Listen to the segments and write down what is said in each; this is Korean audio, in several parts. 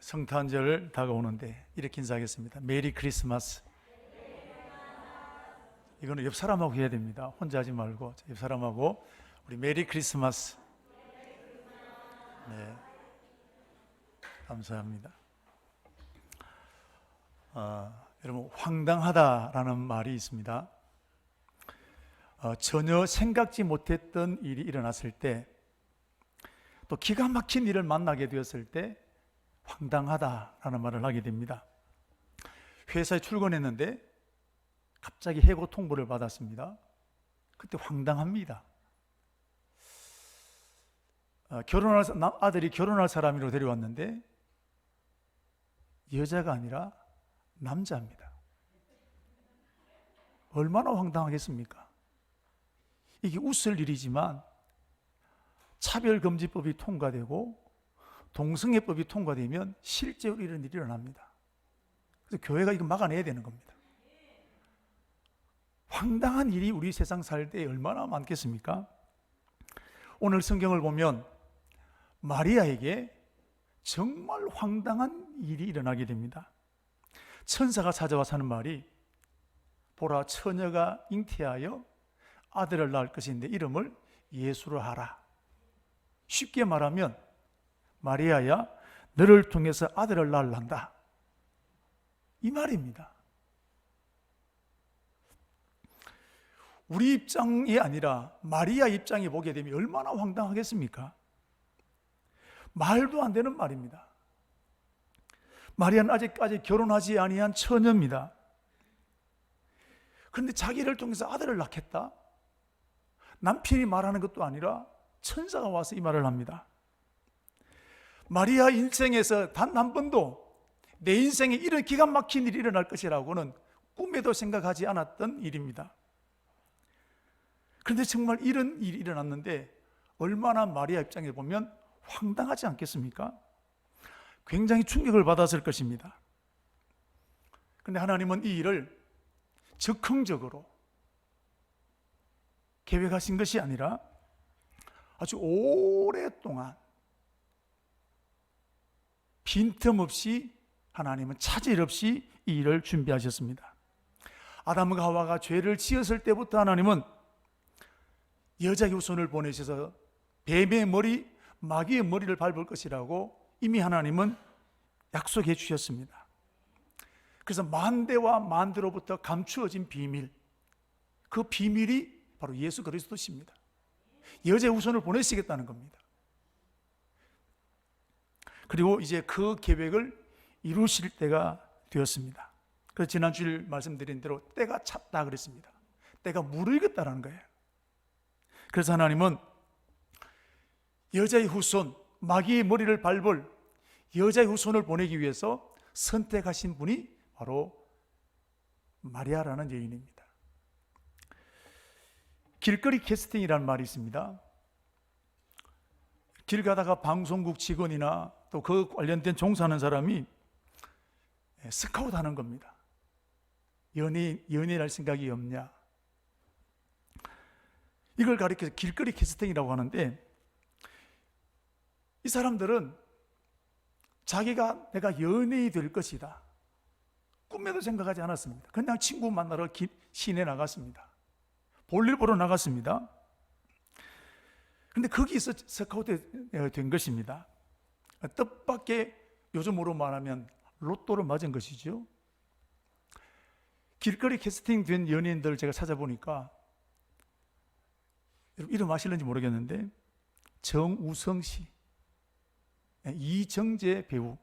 성탄절 다가오는데 이렇게 인사하겠습니다. 메리 크리스마스. 이거는 옆 사람하고 해야 됩니다. 혼자 하지 말고 옆 사람하고 우리 메리 크리스마스. 네, 감사합니다. 여러분, 황당하다라는 말이 있습니다. 전혀 생각지 못했던 일이 일어났을 때, 또 기가 막힌 일을 만나게 되었을 때 황당하다라는 말을 하게 됩니다. 회사에 출근했는데 갑자기 해고 통보를 받았습니다. 그때 황당합니다. 아들이 결혼할 사람으로 데려왔는데 여자가 아니라 남자입니다. 얼마나 황당하겠습니까? 이게 웃을 일이지만 차별금지법이 통과되고 동성애법이 통과되면 실제로 이런 일이 일어납니다. 그래서 교회가 이거 막아내야 되는 겁니다. 황당한 일이 우리 세상 살 때 얼마나 많겠습니까? 오늘 성경을 보면 마리아에게 정말 황당한 일이 일어나게 됩니다. 천사가 찾아와서 하는 말이, 보라, 처녀가 잉태하여 아들을 낳을 것인데 이름을 예수로 하라. 쉽게 말하면 마리아야, 너를 통해서 아들을 낳으란다, 이 말입니다. 우리 입장이 아니라 마리아 입장이 보게 되면 얼마나 황당하겠습니까? 말도 안 되는 말입니다. 마리아는 아직까지 결혼하지 아니한 처녀입니다. 그런데 자기를 통해서 아들을 낳겠다? 남편이 말하는 것도 아니라 천사가 와서 이 말을 합니다. 마리아 인생에서 단 한 번도 내 인생에 이런 기가 막힌 일이 일어날 것이라고는 꿈에도 생각하지 않았던 일입니다. 그런데 정말 이런 일이 일어났는데 얼마나 마리아 입장에 보면 황당하지 않겠습니까? 굉장히 충격을 받았을 것입니다. 그런데 하나님은 이 일을 즉흥적으로 계획하신 것이 아니라 아주 오랫동안 빈틈없이 하나님은 차질 없이 이 일을 준비하셨습니다. 아담과 하와가 죄를 지었을 때부터 하나님은 여자의 후손을 보내셔서 뱀의 머리, 마귀의 머리를 밟을 것이라고 이미 하나님은 약속해 주셨습니다. 그래서 만대와 만대로부터 감추어진 비밀, 그 비밀이 바로 예수 그리스도십니다. 여자의 후손을 보내시겠다는 겁니다. 그리고 이제 그 계획을 이루실 때가 되었습니다. 그래서 지난주에 말씀드린 대로 때가 찼다 그랬습니다. 때가 무르익었다는 거예요. 그래서 하나님은 여자의 후손, 마귀의 머리를 밟을 여자의 후손을 보내기 위해서 선택하신 분이 바로 마리아라는 여인입니다. 길거리 캐스팅이라는 말이 있습니다. 길 가다가 방송국 직원이나 또 그 관련된 종사하는 사람이 스카우트 하는 겁니다. 연예인 할 생각이 없냐, 이걸 가리켜서 길거리 캐스팅이라고 하는데, 이 사람들은 자기가 내가 연예인이 될 것이다 꿈에도 생각하지 않았습니다. 그냥 친구 만나러 시내 나갔습니다. 볼일 보러 나갔습니다. 그런데 거기서 스카우트 된 것입니다. 뜻밖의, 요즘으로 말하면 로또를 맞은 것이죠. 길거리 캐스팅 된 연예인들 제가 찾아보니까, 여러분 이름 아실는지 모르겠는데 정우성 씨, 이정재 배우,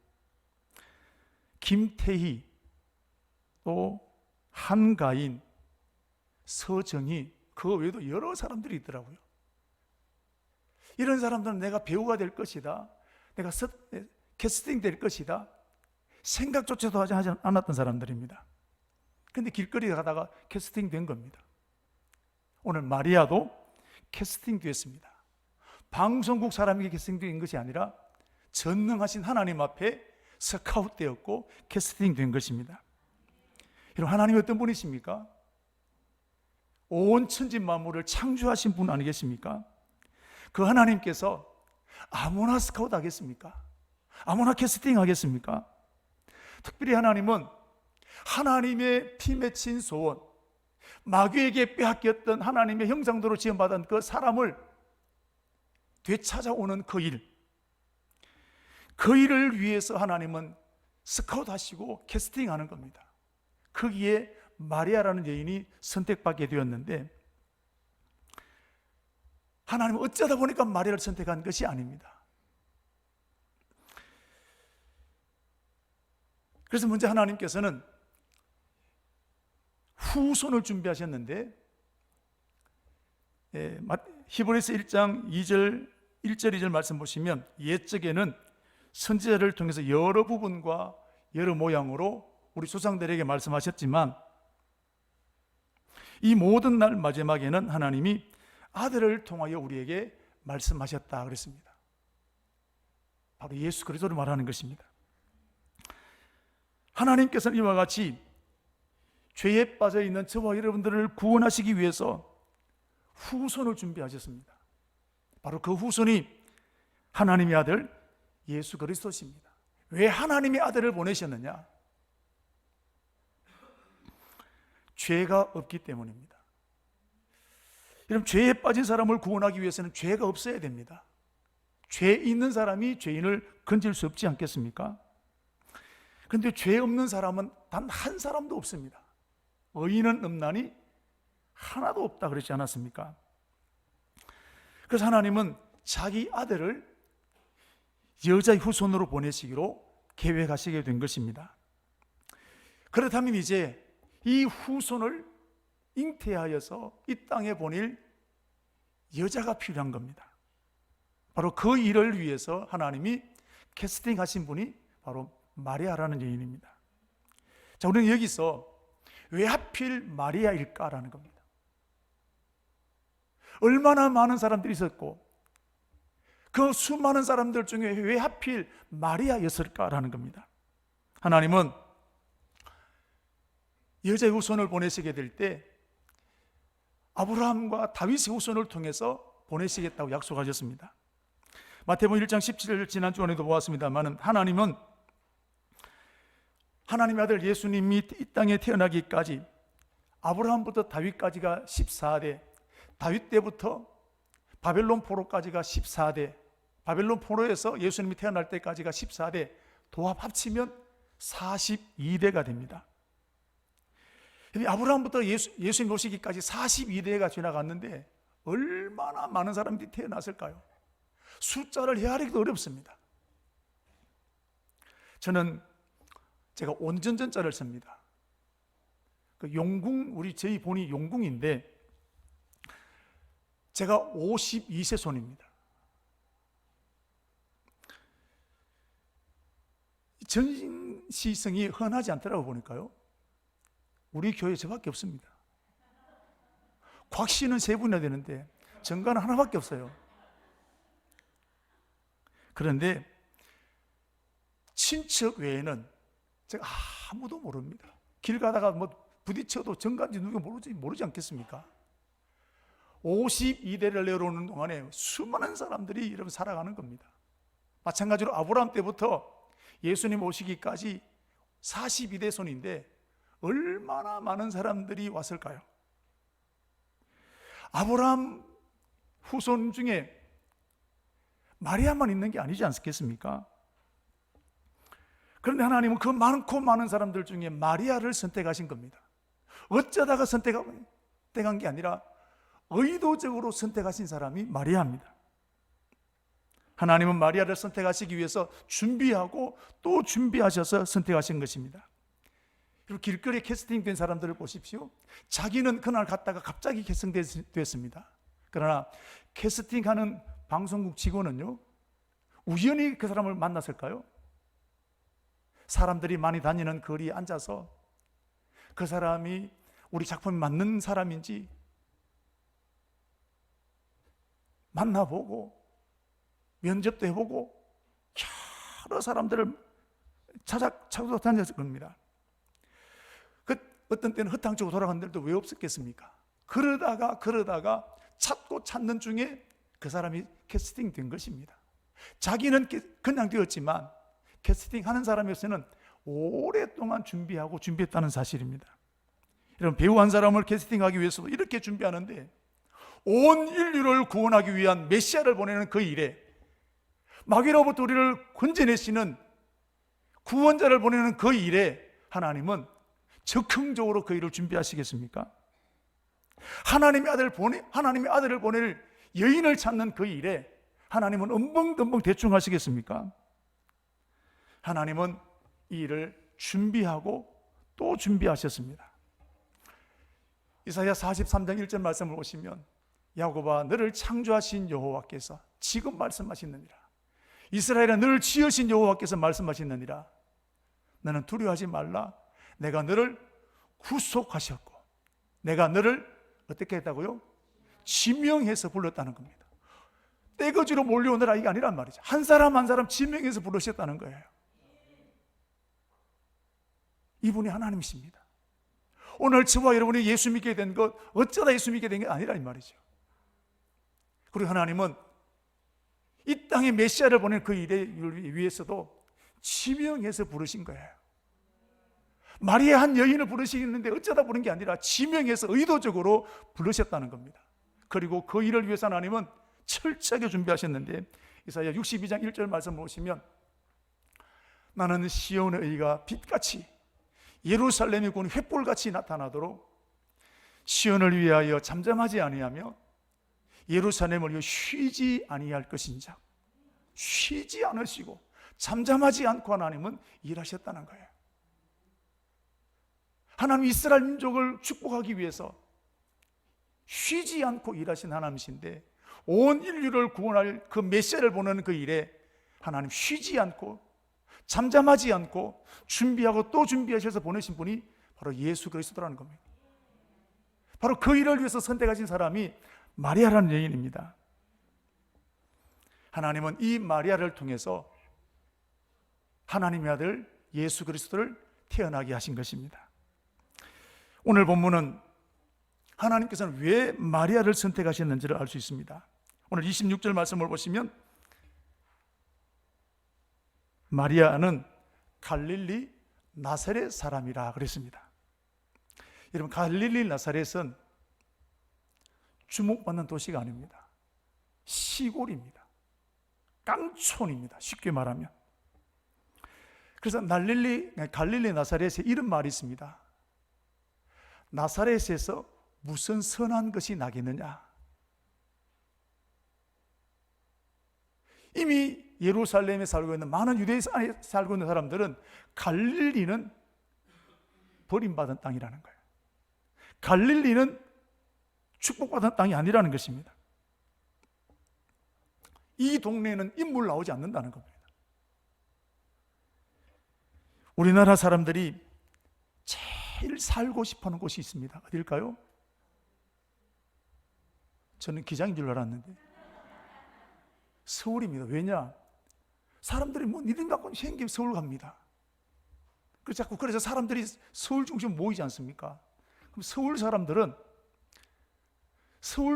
김태희, 또 한가인, 서정희, 그 외에도 여러 사람들이 있더라고요. 이런 사람들은 내가 배우가 될 것이다, 내가 캐스팅 될 것이다 생각조차도 하지 않았던 사람들입니다. 그런데 길거리에 가다가 캐스팅 된 겁니다. 오늘 마리아도 캐스팅 되었습니다. 방송국 사람에게 캐스팅 된 것이 아니라 전능하신 하나님 앞에 스카우트 되었고 캐스팅 된 것입니다. 여러분, 하나님이 어떤 분이십니까? 온 천지 만물을 창조하신 분 아니겠습니까? 그 하나님께서 아무나 스카우트 하겠습니까? 아무나 캐스팅하겠습니까? 특별히 하나님은 하나님의 피 맺힌 소원, 마귀에게 빼앗겼던 하나님의 형상대로 지음받은 그 사람을 되찾아오는 그 일을 위해서 하나님은 스카웃하시고 캐스팅하는 겁니다. 거기에 마리아라는 여인이 선택받게 되었는데, 하나님은 어쩌다 보니까 마리아를 선택한 것이 아닙니다. 그래서 먼저 하나님께서는 후손을 준비하셨는데, 히브리서 1장 1절 2절 말씀 보시면, 옛적에는 선지자를 통해서 여러 부분과 여러 모양으로 우리 조상들에게 말씀하셨지만, 이 모든 날 마지막에는 하나님이 아들을 통하여 우리에게 말씀하셨다 그랬습니다. 바로 예수 그리스도를 말하는 것입니다. 하나님께서는 이와 같이 죄에 빠져 있는 저와 여러분들을 구원하시기 위해서 후손을 준비하셨습니다. 바로 그 후손이 하나님의 아들 예수 그리스도십니다. 왜 하나님의 아들을 보내셨느냐? 죄가 없기 때문입니다. 여러분, 죄에 빠진 사람을 구원하기 위해서는 죄가 없어야 됩니다. 죄 있는 사람이 죄인을 건질 수 없지 않겠습니까? 그런데 죄 없는 사람은 단 한 사람도 없습니다. 의인은 없나니 하나도 없다 그러지 않았습니까? 그래서 하나님은 자기 아들을 여자의 후손으로 보내시기로 계획하시게 된 것입니다. 그렇다면 이제 이 후손을 잉태하여서 이 땅에 보낼 여자가 필요한 겁니다. 바로 그 일을 위해서 하나님이 캐스팅하신 분이 바로 마리아라는 여인입니다. 자, 우리는 여기서 왜 하필 마리아일까라는 겁니다. 얼마나 많은 사람들이 있었고 그 수많은 사람들 중에 왜 하필 마리아였을까라는 겁니다. 하나님은 여자의 후손을 보내시게 될 때 아브라함과 다윗의 후손을 통해서 보내시겠다고 약속하셨습니다. 마태복음 1장 17절 지난주에도 보았습니다만, 하나님은 하나님의 아들 예수님이 이 땅에 태어나기까지 아브라함부터 다윗까지가 14대, 다윗 때부터 바벨론 포로까지가 14대, 바벨론 포로에서 예수님이 태어날 때까지가 14대, 도합 합치면 42대가 됩니다. 아브라함부터 예수님 오시기까지 42대가 지나갔는데 얼마나 많은 사람들이 태어났을까요? 숫자를 헤아리기도 어렵습니다. 제가 온전전자를 씁니다. 그 용궁, 저희 본이 용궁인데 제가 52세 손입니다. 전시성이 흔하지 않더라고 보니까요. 우리 교회에 저밖에 없습니다. 곽씨는 3분이나 되는데 정가는 하나밖에 없어요. 그런데 친척 외에는 제가 아무도 모릅니다. 길 가다가 부딪혀도 정가인지 누군지 모르지 않겠습니까? 52대를 내려오는 동안에 수많은 사람들이 이렇게 살아가는 겁니다. 마찬가지로 아브라함 때부터 예수님 오시기까지 42대 손인데 얼마나 많은 사람들이 왔을까요? 아브라함 후손 중에 마리아만 있는 게 아니지 않겠습니까? 그런데 하나님은 그 많고 많은 사람들 중에 마리아를 선택하신 겁니다. 어쩌다가 선택한 게 아니라 의도적으로 선택하신 사람이 마리아입니다. 하나님은 마리아를 선택하시기 위해서 준비하고 또 준비하셔서 선택하신 것입니다. 그리고 길거리에 캐스팅된 사람들을 보십시오. 자기는 그날 갔다가 갑자기 캐스팅됐습니다. 그러나 캐스팅하는 방송국 직원은요, 우연히 그 사람을 만났을까요? 사람들이 많이 다니는 거리에 앉아서 그 사람이 우리 작품에 맞는 사람인지 만나보고 면접도 해보고 여러 사람들을 찾아다녔을 겁니다. 어떤 때는 허탕치고 돌아간 데도 왜 없었겠습니까? 그러다가 찾고 찾는 중에 그 사람이 캐스팅된 것입니다. 자기는 그냥 되었지만 캐스팅하는 사람에서는 오랫동안 준비했다는 사실입니다. 여러분, 배우 한 사람을 캐스팅하기 위해서도 이렇게 준비하는데, 온 인류를 구원하기 위한 메시아를 보내는 그 일에, 마귀로부터 우리를 건져내시는 구원자를 보내는 그 일에 하나님은 적극적으로 그 일을 준비하시겠습니까? 하나님의 아들을 보낼 여인을 찾는 그 일에 하나님은 엄벙덤벙 대충 하시겠습니까? 하나님은 이 일을 준비하고 또 준비하셨습니다. 이사야 43장 1절 말씀을 보시면, 야곱아, 너를 창조하신 여호와께서 지금 말씀하시느니라. 이스라엘아, 너를 지으신 여호와께서 말씀하시느니라. 너는 두려워하지 말라. 내가 너를 구속하셨고 내가 너를 어떻게 했다고요? 지명해서 불렀다는 겁니다. 떼거지로 몰려오느라 이게 아니란 말이죠. 한 사람 한 사람 지명해서 부르셨다는 거예요. 이분이 하나님이십니다. 오늘 저와 여러분이 예수 믿게 된 것, 어쩌다 예수 믿게 된 게 아니라 이 말이죠. 그리고 하나님은 이 땅에 메시아를 보낸 그 일에 위해서도 지명해서 부르신 거예요. 마리아 한 여인을 부르시는데 어쩌다 부른 게 아니라 지명해서 의도적으로 부르셨다는 겁니다. 그리고 그 일을 위해서 하나님은 철저하게 준비하셨는데, 이사야 62장 1절 말씀 보시면, 나는 시온의 의가 빛같이 예루살렘의 군이 횃불같이 나타나도록 시온을 위하여 잠잠하지 아니하며 예루살렘을 위하여 쉬지 아니할 것인자. 쉬지 않으시고 잠잠하지 않고 하나님은 일하셨다는 거예요. 하나님 이스라엘 민족을 축복하기 위해서 쉬지 않고 일하신 하나님이신데, 온 인류를 구원할 그 메시아를 보내는 그 일에 하나님 쉬지 않고 잠잠하지 않고 준비하고 또 준비하셔서 보내신 분이 바로 예수 그리스도라는 겁니다. 바로 그 일을 위해서 선택하신 사람이 마리아라는 여인입니다. 하나님은 이 마리아를 통해서 하나님의 아들 예수 그리스도를 태어나게 하신 것입니다. 오늘 본문은 하나님께서는 왜 마리아를 선택하셨는지를 알 수 있습니다. 오늘 26절 말씀을 보시면, 마리아는 갈릴리 나사렛 사람이라 그랬습니다. 여러분, 갈릴리 나사렛은 주목받는 도시가 아닙니다. 시골입니다. 깡촌입니다. 쉽게 말하면. 그래서 갈릴리 나사렛에 이런 말이 있습니다. 나사렛에서 무슨 선한 것이 나겠느냐. 이미 예루살렘에 살고 있는 많은 유대에 살고 있는 사람들은 갈릴리는 버림받은 땅이라는 거예요. 갈릴리는 축복받은 땅이 아니라는 것입니다. 이 동네에는 인물 나오지 않는다는 겁니다. 우리나라 사람들이 제일 살고 싶어하는 곳이 있습니다. 어딜까요? 저는 기장인 줄 알았는데 서울입니다. 왜냐? 사람들이 뭐 니들 갖고 생기면 서울 갑니다. 그래서 사람들이 서울 중심 모이지 않습니까? 그럼 서울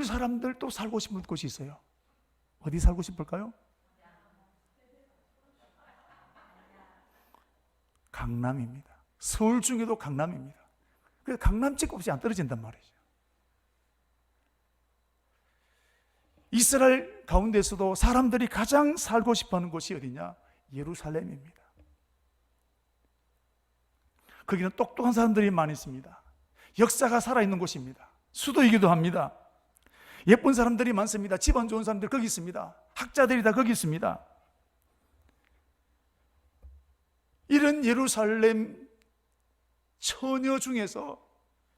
사람들도 살고 싶은 곳이 있어요. 어디 살고 싶을까요? 강남입니다. 서울 중에도 강남입니다. 그래서 강남 찍고 없이 안 떨어진단 말이죠. 이스라엘 가운데서도 사람들이 가장 살고 싶어하는 곳이 어디냐? 예루살렘입니다. 거기는 똑똑한 사람들이 많이 있습니다. 역사가 살아있는 곳입니다. 수도이기도 합니다. 예쁜 사람들이 많습니다. 집안 좋은 사람들 거기 있습니다. 학자들이 다 거기 있습니다. 이런 예루살렘 처녀 중에서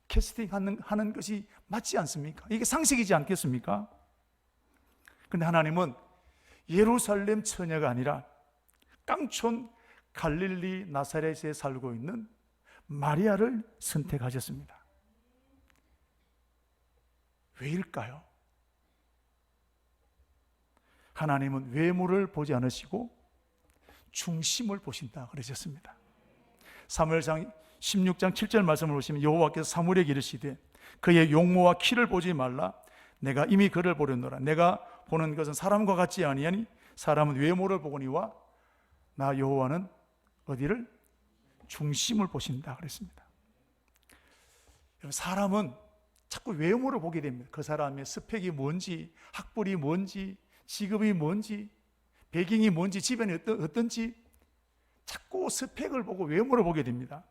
캐스팅하는 것이 맞지 않습니까? 이게 상식이지 않겠습니까? 그런데 하나님은 예루살렘 처녀가 아니라 깡촌 갈릴리 나사렛에 살고 있는 마리아를 선택하셨습니다. 왜일까요? 하나님은 외모를 보지 않으시고 중심을 보신다 그러셨습니다. 사무엘상 16장 7절 말씀을 보시면, 여호와께서 사무엘에게 이르시되 그의 용모와 키를 보지 말라. 내가 이미 그를 보렸노라. 내가 보는 것은 사람과 같지 아니하니 사람은 외모를 보거니와 나 여호와는 어디를? 중심을 보신다 그랬습니다. 사람은 자꾸 외모를 보게 됩니다. 그 사람의 스펙이 뭔지, 학벌이 뭔지, 직업이 뭔지, 배경이 뭔지, 집안이 어떤지 자꾸 스펙을 보고 외모를 보게 됩니다.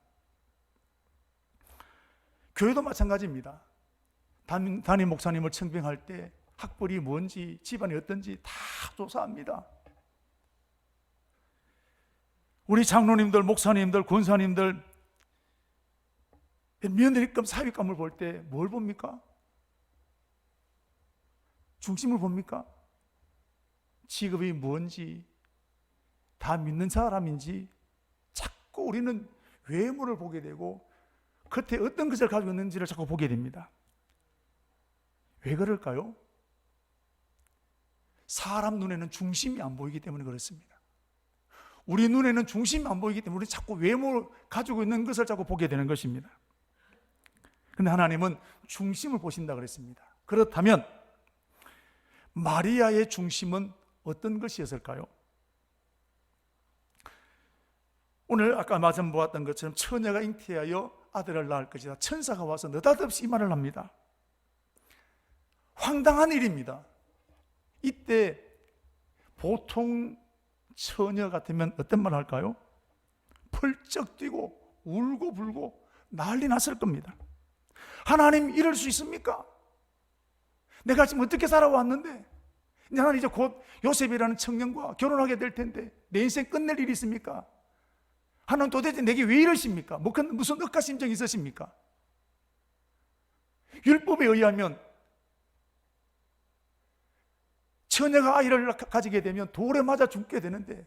교회도 마찬가지입니다. 담임 목사님을 청빙할 때 학벌이 뭔지, 집안이 어떤지 다 조사합니다. 우리 장로님들, 목사님들, 권사님들 며느리감, 사위감을 볼 때 뭘 봅니까? 중심을 봅니까? 직업이 뭔지, 다 믿는 사람인지 자꾸 우리는 외모를 보게 되고 겉에 어떤 것을 가지고 있는지를 자꾸 보게 됩니다. 왜 그럴까요? 사람 눈에는 중심이 안 보이기 때문에 그렇습니다. 우리 눈에는 중심이 안 보이기 때문에 우리 자꾸 외모를 가지고 있는 것을 자꾸 보게 되는 것입니다. 그런데 하나님은 중심을 보신다 그랬습니다. 그렇다면 마리아의 중심은 어떤 것이었을까요? 오늘 아까 말씀 보았던 것처럼 처녀가 잉태하여 아들을 낳을 것이다. 천사가 와서 느닷없이 이 말을 합니다. 황당한 일입니다. 이때 보통 처녀 같으면 어떤 말 할까요? 펄쩍 뛰고 울고 불고 난리 났을 겁니다. 하나님 이럴 수 있습니까? 내가 지금 어떻게 살아왔는데 나는 이제 곧 요셉이라는 청년과 결혼하게 될 텐데 내 인생 끝낼 일이 있습니까? 하나님 도대체 내게 왜 이러십니까? 무슨 억가심정이 있으십니까? 율법에 의하면 처녀가 아이를 가지게 되면 돌에 맞아 죽게 되는데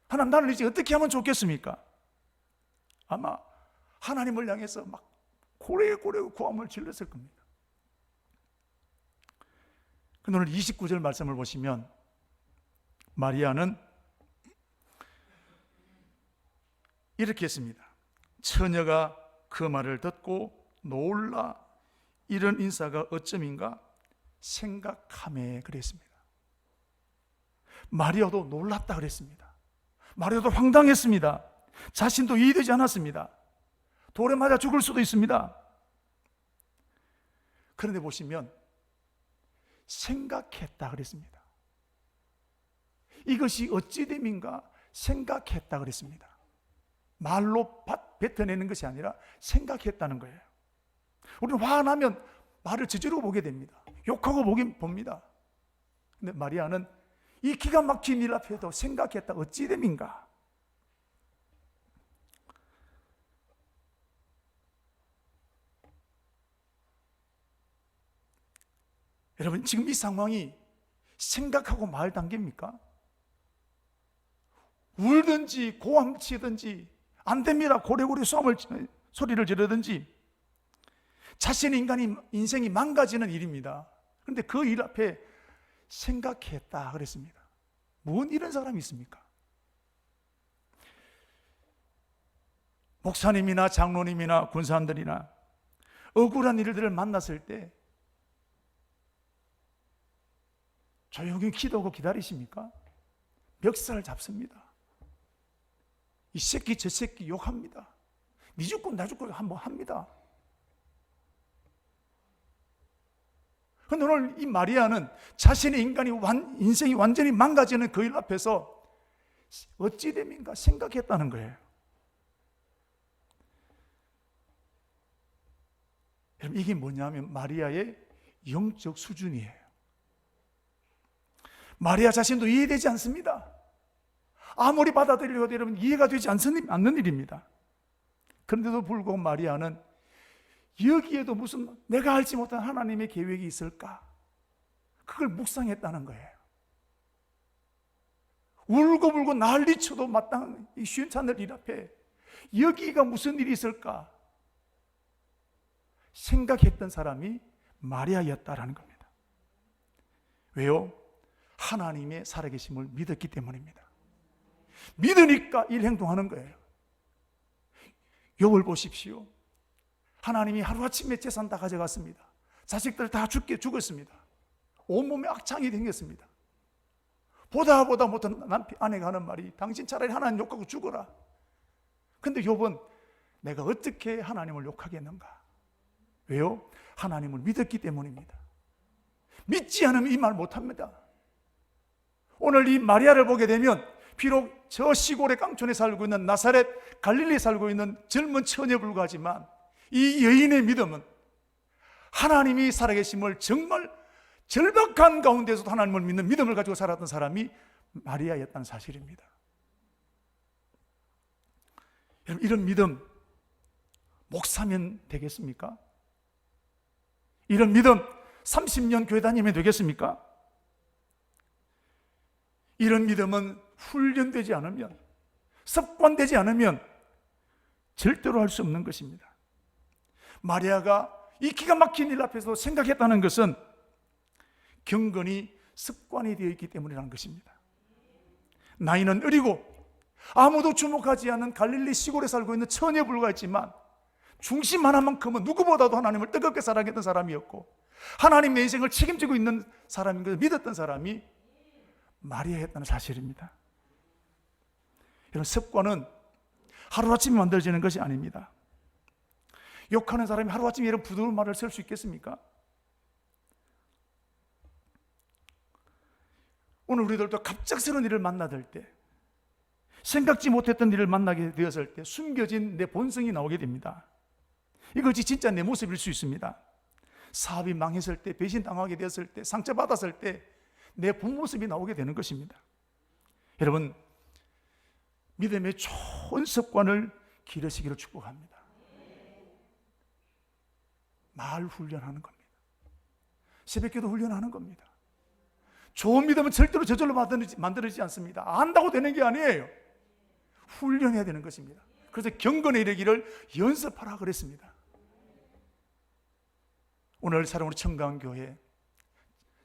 하나님 나를 이제 어떻게 하면 좋겠습니까? 아마 하나님을 향해서 막 고래고래 고함을 질렀을 겁니다. 근데 오늘 29절 말씀을 보시면 마리아는 이렇게 했습니다. 처녀가 그 말을 듣고 놀라 이런 인사가 어쩌민가 생각하며 그랬습니다. 마리아도 놀랐다 그랬습니다. 마리아도 황당했습니다. 자신도 이해되지 않았습니다. 돌에 맞아 죽을 수도 있습니다. 그런데 보시면 생각했다 그랬습니다. 이것이 어찌 됨인가 생각했다 그랬습니다. 말로 뱉어내는 것이 아니라 생각했다는 거예요. 우리는 화나면 말을 저지르고 보게 됩니다. 욕하고 보긴 봅니다. 근데 마리아는 이 기가 막힌 일 앞에도 생각했다. 어찌 됨인가? 여러분 지금 이 상황이 생각하고 말 단계입니까? 울든지 고함치든지 안 됩니다. 고래고래 소리를 지르든지 자신의 인생이 망가지는 일입니다. 그런데 그 일 앞에 생각했다 그랬습니다. 뭔 이런 사람이 있습니까? 목사님이나 장로님이나 군사들이나 억울한 일들을 만났을 때 조용히 기도하고 기다리십니까? 멱살을 잡습니다. 이 새끼 저 새끼 욕합니다. 니 죽고 나 죽고 한번 합니다. 그런데 오늘 이 마리아는 자신의 인생이 완전히 망가지는 그 일 앞에서 어찌 됨인가 생각했다는 거예요. 여러분 이게 뭐냐면 마리아의 영적 수준이에요. 마리아 자신도 이해되지 않습니다. 아무리 받아들이려도 여러분 이해가 되지 않는 일입니다. 그런데도 불구하고 마리아는 여기에도 무슨 내가 알지 못한 하나님의 계획이 있을까? 그걸 묵상했다는 거예요. 울고불고 난리쳐도 마땅한 이 시원찮을 일 앞에 여기가 무슨 일이 있을까? 생각했던 사람이 마리아였다라는 겁니다. 왜요? 하나님의 살아계심을 믿었기 때문입니다. 믿으니까 일행동하는 거예요. 욥을 보십시오. 하나님이 하루아침에 재산 다 가져갔습니다. 자식들 다 죽었습니다. 온몸에 악창이 생겼습니다. 보다 못한 아내가 하는 말이 당신 차라리 하나님 욕하고 죽어라. 근데 욥은 내가 어떻게 하나님을 욕하겠는가? 왜요? 하나님을 믿었기 때문입니다. 믿지 않으면 이 말 못합니다. 오늘 이 마리아를 보게 되면 비록 저 시골의 깡촌에 살고 있는 나사렛 갈릴리에 살고 있는 젊은 처녀에 불과하지만 이 여인의 믿음은 하나님이 살아계심을 정말 절박한 가운데서도 하나님을 믿는 믿음을 가지고 살았던 사람이 마리아였다는 사실입니다. 여러분, 이런 믿음 목사면 되겠습니까? 이런 믿음 30년 교회 다니면 되겠습니까? 이런 믿음은 훈련되지 않으면, 습관되지 않으면 절대로 할 수 없는 것입니다. 마리아가 이 기가 막힌 일 앞에서 생각했다는 것은 경건이 습관이 되어 있기 때문이라는 것입니다. 나이는 어리고 아무도 주목하지 않는 갈릴리 시골에 살고 있는 처녀에 불과했지만 중심 하나만큼은 누구보다도 하나님을 뜨겁게 사랑했던 사람이었고 하나님 내 인생을 책임지고 있는 사람인 것을 믿었던 사람이 마리아였다는 사실입니다. 이런 습관은 하루아침에 만들어지는 것이 아닙니다. 욕하는 사람이 하루아침에 이런 부드러운 말을 쓸 수 있겠습니까? 오늘 우리들도 갑작스러운 일을 만나들 때, 생각지 못했던 일을 만나게 되었을 때 숨겨진 내 본성이 나오게 됩니다. 이것이 진짜 내 모습일 수 있습니다. 사업이 망했을 때, 배신당하게 되었을 때, 상처받았을 때 내 본 모습이 나오게 되는 것입니다. 여러분, 믿음의 좋은 습관을 기르시기를 축복합니다. 말 훈련하는 겁니다. 새벽기도 훈련하는 겁니다. 좋은 믿음은 절대로 저절로 만들어지지 않습니다. 안다고 되는 게 아니에요. 훈련해야 되는 것입니다. 그래서 경건에 이르기를 연습하라 그랬습니다. 오늘 사랑으로 청강교회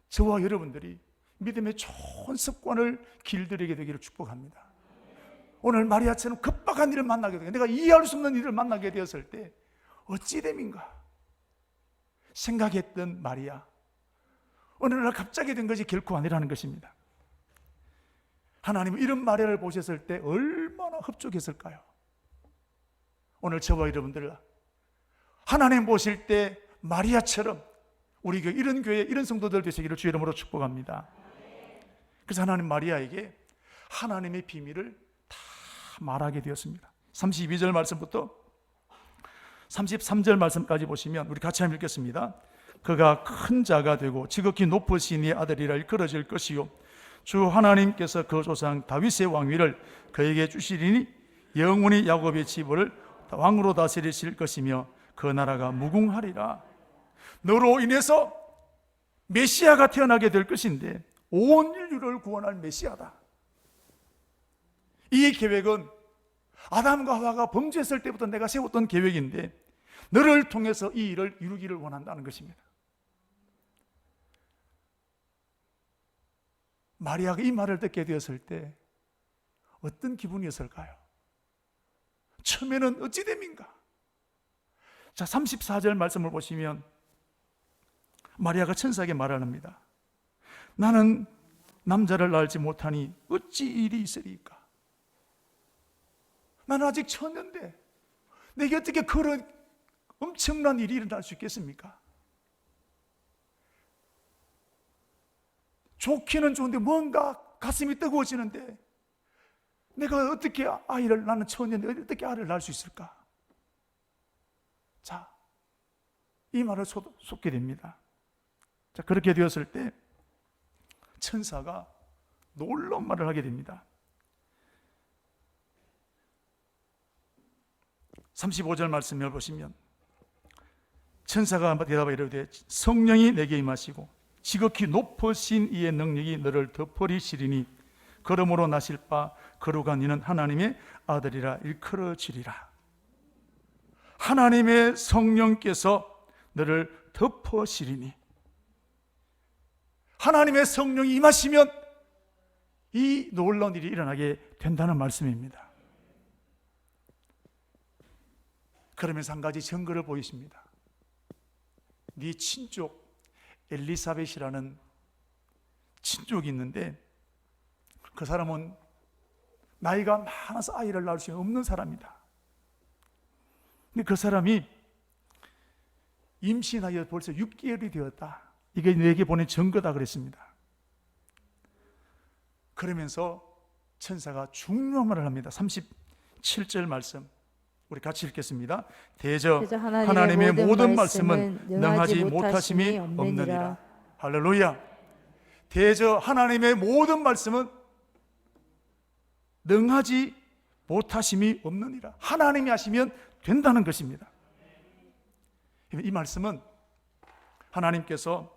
저와 여러분들이 믿음의 좋은 습관을 길들이게 되기를 축복합니다. 오늘 마리아처럼 급박한 일을 만나게 되고 내가 이해할 수 없는 일을 만나게 되었을 때 어찌 됨인가 생각했던 마리아, 어느 날 갑자기 된 것이 결코 아니라는 것입니다. 하나님은 이런 마리아를 보셨을 때 얼마나 흡족했을까요? 오늘 저와 여러분들 하나님 보실 때 마리아처럼 우리 교회 이런 교회 이런 성도들 되시기를 주 이름으로 축복합니다. 그래서 하나님 마리아에게 하나님의 비밀을 다 말하게 되었습니다. 32절 말씀부터 33절 말씀까지 보시면 우리 같이 한번 읽겠습니다. 그가 큰 자가 되고 지극히 높으신 이의 아들이라 일컬어질 것이요 주 하나님께서 그 조상 다윗의 왕위를 그에게 주시리니 영원히 야곱의 집을 왕으로 다스리실 것이며 그 나라가 무궁하리라. 너로 인해서 메시아가 태어나게 될 것인데 온 인류를 구원할 메시아다. 이 계획은 아담과 하와가 범죄했을 때부터 내가 세웠던 계획인데 너를 통해서 이 일을 이루기를 원한다는 것입니다. 마리아가 이 말을 듣게 되었을 때 어떤 기분이었을까요? 처음에는 어찌 됨인가? 자, 34절 말씀을 보시면 마리아가 천사에게 말합니다. 나는 남자를 낳지 못하니 어찌 일이 있으리까? 나는 아직 처녀인데 내게 어떻게 그런 엄청난 일이 일어날 수 있겠습니까? 좋기는 좋은데 뭔가 가슴이 뜨거워지는데 내가 어떻게 아이를, 나는 처녀인데 어떻게 아이를 낳을 수 있을까? 자, 이 말을 쏟게 됩니다. 자, 그렇게 되었을 때 천사가 놀라운 말을 하게 됩니다. 35절 말씀을 보시면 천사가 대답하여 이르되 성령이 내게 임하시고 지극히 높으신 이의 능력이 너를 덮으리시리니 그러므로 나실 바 거룩한 이는 하나님의 아들이라 일컬어지리라. 하나님의 성령께서 너를 덮으시리니, 하나님의 성령이 임하시면 이 놀라운 일이 일어나게 된다는 말씀입니다. 그러면서 한 가지 증거를 보이십니다. 네 친족 엘리사벳이라는 친족이 있는데 그 사람은 나이가 많아서 아이를 낳을 수 없는 사람이다. 근데 그 사람이 임신하여 벌써 6개월이 되었다. 이게 내게 보낸 증거다 그랬습니다. 그러면서 천사가 중요한 말을 합니다. 37절 말씀 우리 같이 읽겠습니다. 대저 하나님의 모든 말씀은 능하지 못하심이 없느니라. 할렐루야. 대저 하나님의 모든 말씀은 능하지 못하심이 없느니라. 하나님이 하시면 된다는 것입니다. 이 말씀은 하나님께서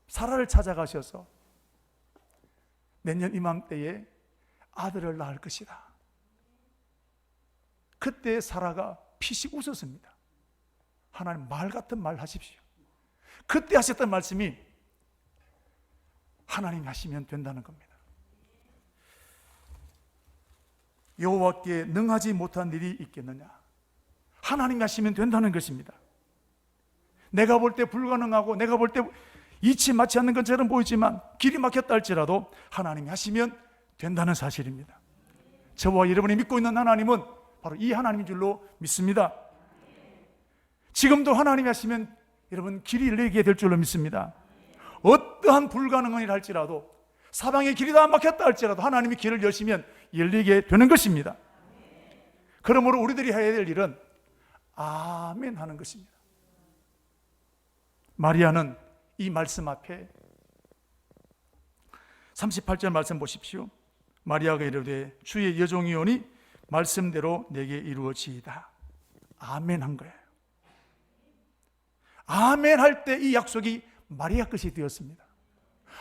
사라를 찾아가셔서 내년 이맘때에 아들을 낳을 것이다. 그때 사라가 피식 웃었습니다. 하나님 말 같은 말 하십시오. 그때 하셨던 말씀이 하나님이 하시면 된다는 겁니다. 여호와께 능하지 못한 일이 있겠느냐? 하나님이 하시면 된다는 것입니다. 내가 볼 때 불가능하고 내가 볼 때 이치 맞지 않는 것처럼 보이지만 길이 막혔다 할지라도 하나님이 하시면 된다는 사실입니다. 저와 여러분이 믿고 있는 하나님은 바로 이 하나님인 줄로 믿습니다. 지금도 하나님이 하시면 여러분 길이 열리게 될 줄로 믿습니다. 어떠한 불가능한 일 할지라도 사방에 길이 다 막혔다 할지라도 하나님이 길을 여시면 열리게 되는 것입니다. 그러므로 우리들이 해야 될 일은 아멘 하는 것입니다. 마리아는 이 말씀 앞에 38절 말씀 보십시오. 마리아가 이르되 주의 여종이오니 말씀대로 내게 이루어지이다. 아멘 한 거예요. 아멘 할 때 이 약속이 마리아 것이 되었습니다.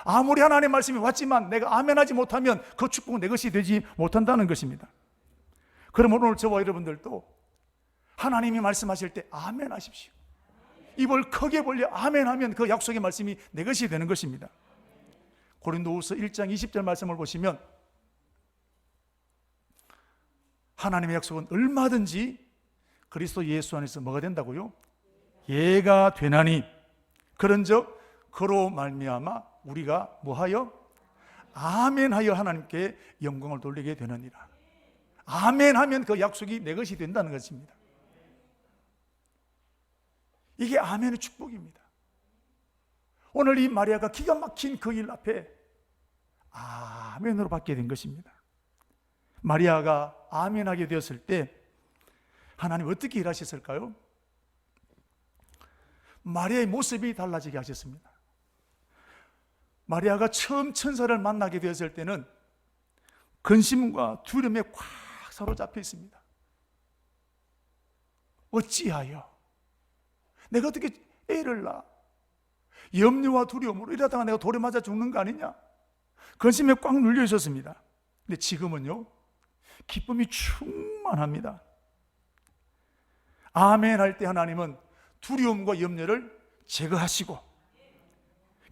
아무리 하나님의 말씀이 왔지만 내가 아멘 하지 못하면 그 축복은 내 것이 되지 못한다는 것입니다. 그러면 오늘 저와 여러분들도 하나님이 말씀하실 때 아멘 하십시오. 입을 크게 벌려 아멘 하면 그 약속의 말씀이 내 것이 되는 것입니다. 고린도후서 1장 20절 말씀을 보시면 하나님의 약속은 얼마든지 그리스도 예수 안에서 뭐가 된다고요? 예가 되나니 그런즉 그로 말미암아 우리가 뭐하여? 아멘하여 하나님께 영광을 돌리게 되느니라. 아멘하면 그 약속이 내 것이 된다는 것입니다. 이게 아멘의 축복입니다. 오늘 이 마리아가 기가 막힌 그 일 앞에 아멘으로 받게 된 것입니다. 마리아가 아멘하게 되었을 때 하나님 어떻게 일하셨을까요? 마리아의 모습이 달라지게 하셨습니다. 마리아가 처음 천사를 만나게 되었을 때는 근심과 두려움에 꽉 사로잡혀 있습니다. 어찌하여 내가 어떻게 애를 낳아? 염려와 두려움으로 이러다가 내가 돌에 맞아 죽는 거 아니냐? 근심에 꽉 눌려 있었습니다. 근데 지금은요, 기쁨이 충만합니다. 아멘 할 때 하나님은 두려움과 염려를 제거하시고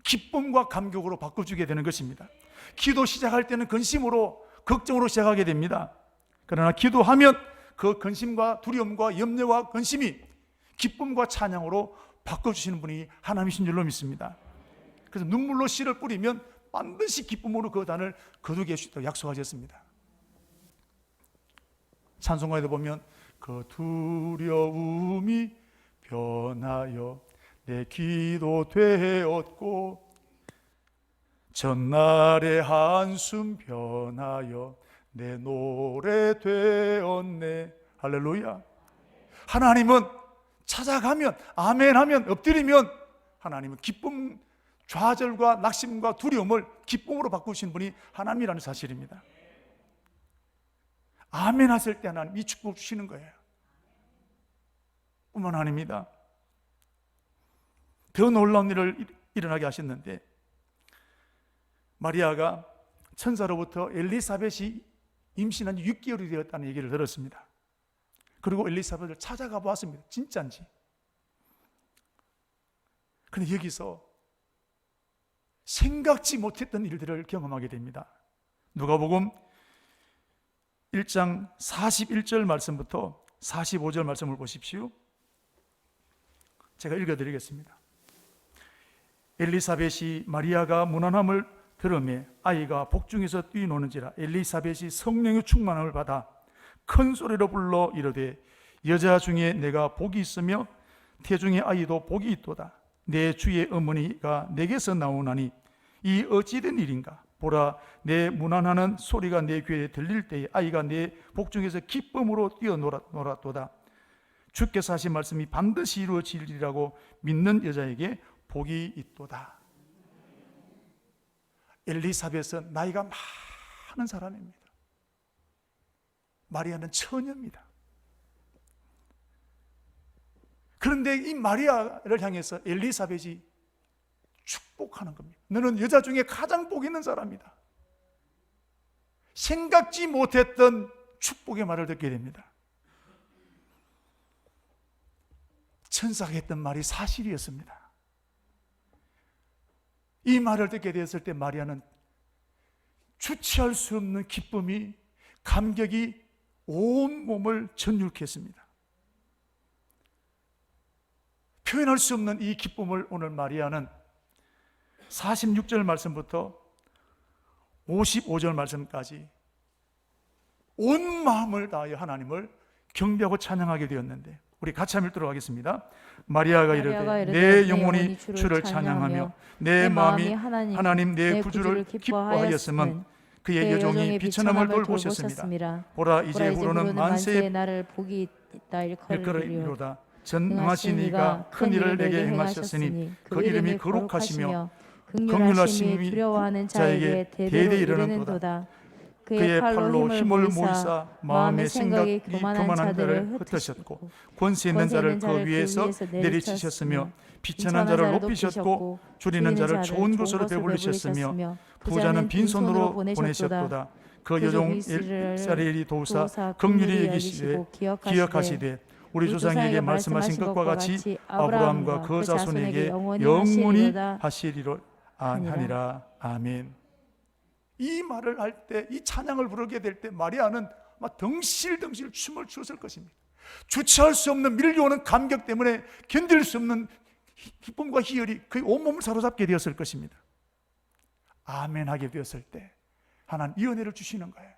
기쁨과 감격으로 바꿔주게 되는 것입니다. 기도 시작할 때는 근심으로, 걱정으로 시작하게 됩니다. 그러나 기도하면 그 근심과 두려움과 염려와 근심이 기쁨과 찬양으로 바꿔주시는 분이 하나님이신 줄로 믿습니다. 그래서 눈물로 씨를 뿌리면 반드시 기쁨으로 그 단을 거두게 해주시다고 약속하셨습니다. 찬송가에도 보면 그 두려움이 변하여 내 기도 되었고 전날의 한숨 변하여 내 노래 되었네. 할렐루야. 하나님은 찾아가면 아멘하면 엎드리면 하나님은 기쁨, 좌절과 낙심과 두려움을 기쁨으로 바꾸신 분이 하나님이라는 사실입니다. 아멘 하실 때 하나님 이 축복 주시는 거예요. 뿐만 아닙니다. 더 놀라운 일을 일어나게 하셨는데 마리아가 천사로부터 엘리사벳이 임신한 지 6개월이 되었다는 얘기를 들었습니다. 그리고 엘리사벳을 찾아가 보았습니다. 진짜인지. 그런데 여기서 생각지 못했던 일들을 경험하게 됩니다. 누가복음 1장 41절 말씀부터 45절 말씀을 보십시오. 제가 읽어드리겠습니다. 엘리사벳이 마리아가 무난함을 들으며 아이가 복중에서 뛰노는지라 엘리사벳이 성령의 충만함을 받아 큰 소리로 불러 이르되 여자 중에 내가 복이 있으며 태중의 아이도 복이 있도다. 내 주의 어머니가 내게서 나오나니 이 어찌된 일인가? 보라, 내 문안하는 소리가 내 귀에 들릴 때에 아이가 내 복중에서 기쁨으로 뛰어놀았도다. 주께서 하신 말씀이 반드시 이루어지리라고 믿는 여자에게 복이 있도다. 엘리사벳은 나이가 많은 사람입니다. 마리아는 처녀입니다. 그런데 이 마리아를 향해서 엘리사벳이 축복하는 겁니다. 너는 여자 중에 가장 복 있는 사람이다. 생각지 못했던 축복의 말을 듣게 됩니다. 천사가 했던 말이 사실이었습니다. 이 말을 듣게 되었을 때 마리아는 주체할 수 없는 기쁨이, 감격이 온 몸을 전율케 했습니다. 표현할 수 없는 이 기쁨을 오늘 마리아는 46절 말씀부터 55절 말씀까지 온 마음을 다하여 하나님을 경배하고 찬양하게 되었는데, 우리 같이 한번 읽도록 하겠습니다. 마리아가 이르되 내 영혼이 주를 찬양하며 내 마음이 하나님 내 구주를 기뻐하였음은 그의 여종이 비천함을 돌보셨습니다. 보라, 이제후로는 만세의 나를 복이 있다 일컬으리로다. 전능하신 이가 큰 일을 내게 행하셨으니 그 이름이 거룩하시며 긍휼하심이 두려워하는 자에게 대대로 이르는도다. 그의 팔로 힘을 모이사 마음의 생각이 교만한 자들을 흩으셨고 권세 있는 자를 그 위에서 내리치셨으며 비천한 자를 높이셨고 줄이는 자를 좋은 곳으로 배불리셨으며 부자는 빈손으로 보내셨도다. 그 여종 엘사레일이 도우사 긍휼히 여기시되 기억하시되 우리 조상에게 말씀하신 것과 같이 아브라함과 그 자손에게 영원히 하시리로 하니라. 아멘. 이 말을 할 때, 이 찬양을 부르게 될 때 마리아는 막 덩실덩실 춤을 추었을 것입니다. 주체할 수 없는 밀려오는 감격 때문에 견딜 수 없는 기쁨과 희열이 그의 온몸을 사로잡게 되었을 것입니다. 아멘 하게 되었을 때 하나님 이 은혜를 주시는 거예요.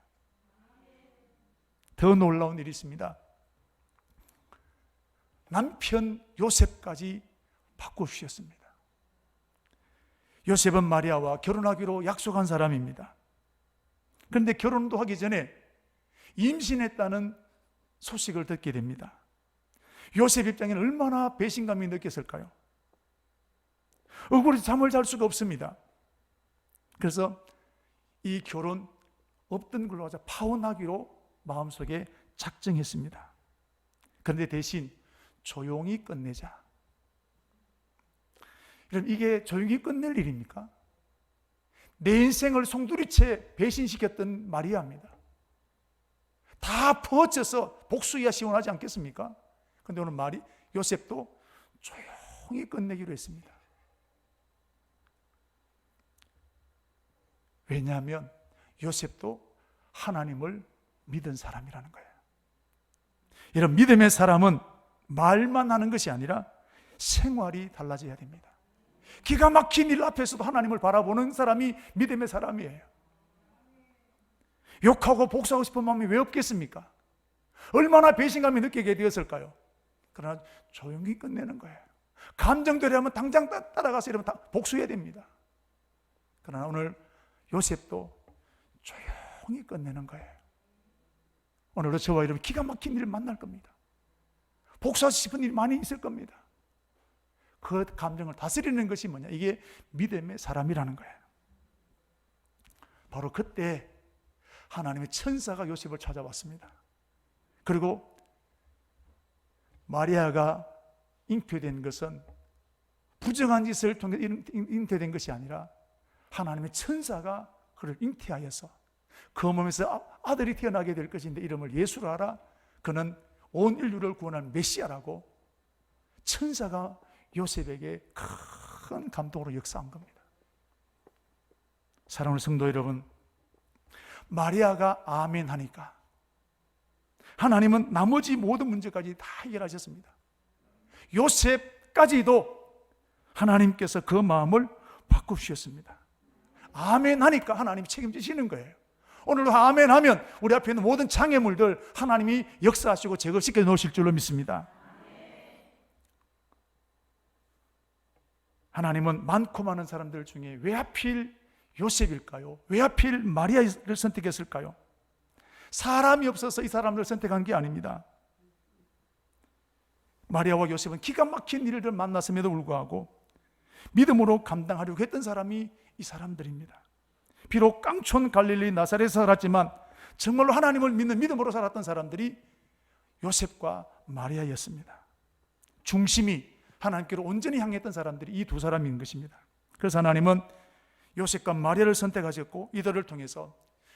더 놀라운 일이 있습니다. 남편 요셉까지 바꿔주셨습니다. 요셉은 마리아와 결혼하기로 약속한 사람입니다. 그런데 결혼도 하기 전에 임신했다는 소식을 듣게 됩니다. 요셉 입장에는 얼마나 배신감이 느꼈을까요? 억울해서 잠을 잘 수가 없습니다. 그래서 이 결혼 없던 걸로 하자 파혼하기로 마음속에 작정했습니다. 그런데 대신 조용히 끝내자. 여러분, 이게 조용히 끝낼 일입니까? 내 인생을 송두리째 배신시켰던 마리아입니다. 다 퍼져서 복수해야 시원하지 않겠습니까? 그런데 오늘 요셉도 조용히 끝내기로 했습니다. 왜냐하면 요셉도 하나님을 믿은 사람이라는 거예요. 이런 믿음의 사람은 말만 하는 것이 아니라 생활이 달라져야 됩니다. 기가 막힌 일 앞에서도 하나님을 바라보는 사람이 믿음의 사람이에요. 욕하고 복수하고 싶은 마음이 왜 없겠습니까? 얼마나 배신감이 느끼게 되었을까요? 그러나 조용히 끝내는 거예요. 감정대로 하면 당장 따라가서 이러면 복수해야 됩니다. 그러나 오늘 요셉도 조용히 끝내는 거예요. 오늘도 저와 여러분 기가 막힌 일을 만날 겁니다. 복수하고 싶은 일이 많이 있을 겁니다. 그 감정을 다스리는 것이 뭐냐? 이게 믿음의 사람이라는 거예요. 바로 그때 하나님의 천사가 요셉을 찾아왔습니다. 그리고 마리아가 잉태된 것은 부정한 짓을 통해 잉태된 것이 아니라 하나님의 천사가 그를 잉태하여서 그 몸에서 아들이 태어나게 될 것인데 이름을 예수로 하라. 그는 온 인류를 구원하는 메시아라고 천사가 요셉에게 큰 감동으로 역사한 겁니다. 사랑하는 성도 여러분, 마리아가 아멘 하니까 하나님은 나머지 모든 문제까지 다 해결하셨습니다. 요셉까지도 하나님께서 그 마음을 바꾸셨습니다. 아멘 하니까 하나님이 책임지시는 거예요. 오늘도 아멘 하면 우리 앞에 있는 모든 장애물들 하나님이 역사하시고 제거시켜 놓으실 줄로 믿습니다. 하나님은 많고 많은 사람들 중에 왜 하필 요셉일까요? 왜 하필 마리아를 선택했을까요? 사람이 없어서 이 사람을 선택한 게 아닙니다. 마리아와 요셉은 기가 막힌 일을 만났음에도 불구하고 믿음으로 감당하려고 했던 사람이 이 사람들입니다. 비록 깡촌 갈릴리 나사렛에서 살았지만 정말로 하나님을 믿는 믿음으로 살았던 사람들이 요셉과 마리아였습니다. 중심이 하나님께로 온전히 향했던 사람들이 이 두 사람인 것입니다. 그래서 하나님은 요셉과 마리아를 선택하셨고 이들을 통해서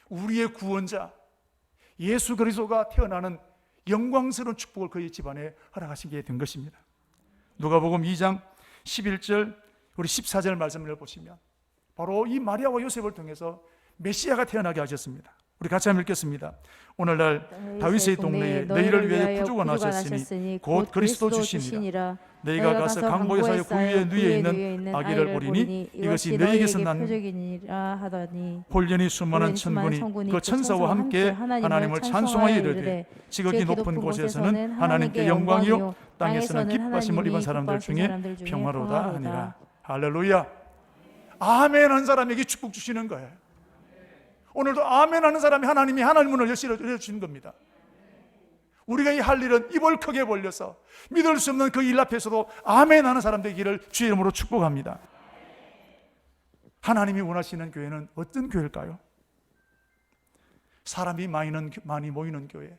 우리의 구원자 예수 그리스도가 태어나는 영광스러운 축복을 그의 집안에 허락하시게 된 것입니다. 누가복음 2장 11절 우리 14절 말씀을 보시면 바로 이 마리아와 요셉을 통해서 메시아가 태어나게 하셨습니다. 우리 같이 한번 읽겠습니다. 오늘날 다윗의 동네에 너희를 위하여 구주가 나셨으니 곧 그리스도 주시니라. 너희가 가서 강보의 사이 구유의 누에 있는 아기를 보리니 이것이 너희에게서 난 표적이니라 하더니 홀연히 수많은 천군이 그 천사와 함께 하나님을 찬송하여 이르되 지극히 높은 곳에서는 하나님께 영광이요 땅에서는 기뻐하심을 입은 사람들 중에 평화로다 하니라. 할렐루야. 아멘 한 사람에게 축복 주시는 거예요. 오늘도 아멘 하는 사람이 하나님이 하나님 문을 열어주시는 겁니다. 우리가 이 할 일은 입을 크게 벌려서 믿을 수 없는 그 일 앞에서도 아멘 하는 사람 되기를 주의 이름으로 축복합니다. 하나님이 원하시는 교회는 어떤 교회일까요? 사람이 많이 모이는 교회,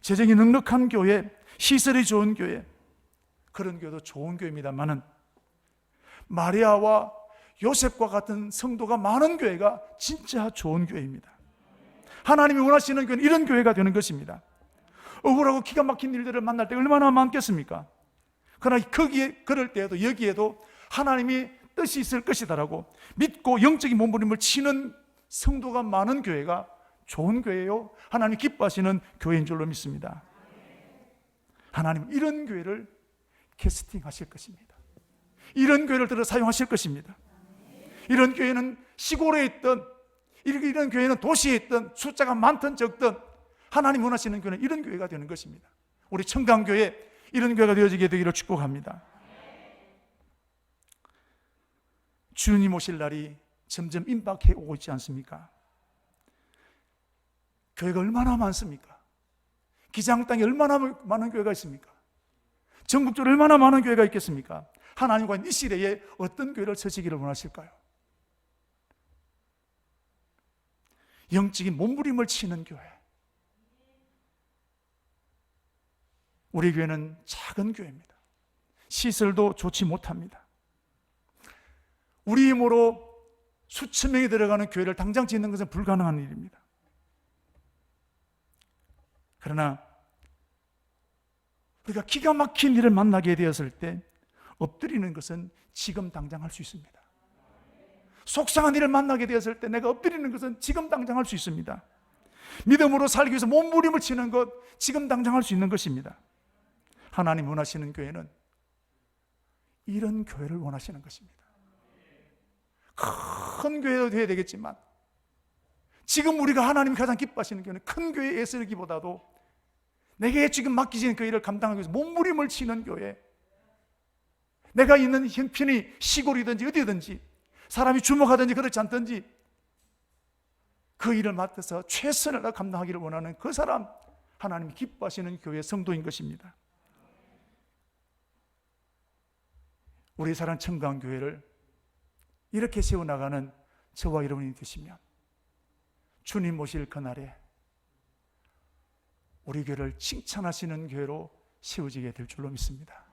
재정이 넉넉한 교회, 시설이 좋은 교회, 그런 교회도 좋은 교회입니다만은 마리아와 요셉과 같은 성도가 많은 교회가 진짜 좋은 교회입니다. 하나님이 원하시는 교회는 이런 교회가 되는 것입니다. 억울하고 기가 막힌 일들을 만날 때 얼마나 많겠습니까? 그러나 그럴 때에도 여기에도 하나님이 뜻이 있을 것이다라고 믿고 영적인 몸부림을 치는 성도가 많은 교회가 좋은 교회요, 하나님 기뻐하시는 교회인 줄로 믿습니다. 하나님은 이런 교회를 캐스팅하실 것입니다. 이런 교회를 들어 사용하실 것입니다. 이런 교회는 시골에 있든 이런 교회는 도시에 있든 숫자가 많든 적든 하나님 원하시는 교회는 이런 교회가 되는 것입니다. 우리 청강교회 이런 교회가 되어지게 되기를 축복합니다. 주님 오실 날이 점점 임박해 오고 있지 않습니까? 교회가 얼마나 많습니까? 기장 땅에 얼마나 많은 교회가 있습니까? 전국적으로 얼마나 많은 교회가 있겠습니까? 하나님과 이 시대에 어떤 교회를 서시기를 원하실까요? 영적인 몸부림을 치는 교회. 우리 교회는 작은 교회입니다. 시설도 좋지 못합니다. 우리 힘으로 수천 명이 들어가는 교회를 당장 짓는 것은 불가능한 일입니다. 그러나 우리가 기가 막힌 일을 만나게 되었을 때 엎드리는 것은 지금 당장 할 수 있습니다. 속상한 일을 만나게 되었을 때 내가 엎드리는 것은 지금 당장 할 수 있습니다. 믿음으로 살기 위해서 몸부림을 치는 것 지금 당장 할 수 있는 것입니다. 하나님 원하시는 교회는 이런 교회를 원하시는 것입니다. 큰 교회도 되어야 되겠지만 지금 우리가 하나님이 가장 기뻐하시는 교회는 큰 교회에 애쓰기보다도 내게 지금 맡기진 그 일을 감당하기 위해서 몸부림을 치는 교회, 내가 있는 형편이 시골이든지 어디든지 사람이 주목하든지 그렇지 않든지 그 일을 맡아서 최선을 다해 감당하기를 원하는 그 사람, 하나님이 기뻐하시는 교회 성도인 것입니다. 우리 사랑 청강교회를 이렇게 세워나가는 저와 여러분이 되시면 주님 오실 그날에 우리 교회를 칭찬하시는 교회로 세워지게 될 줄로 믿습니다.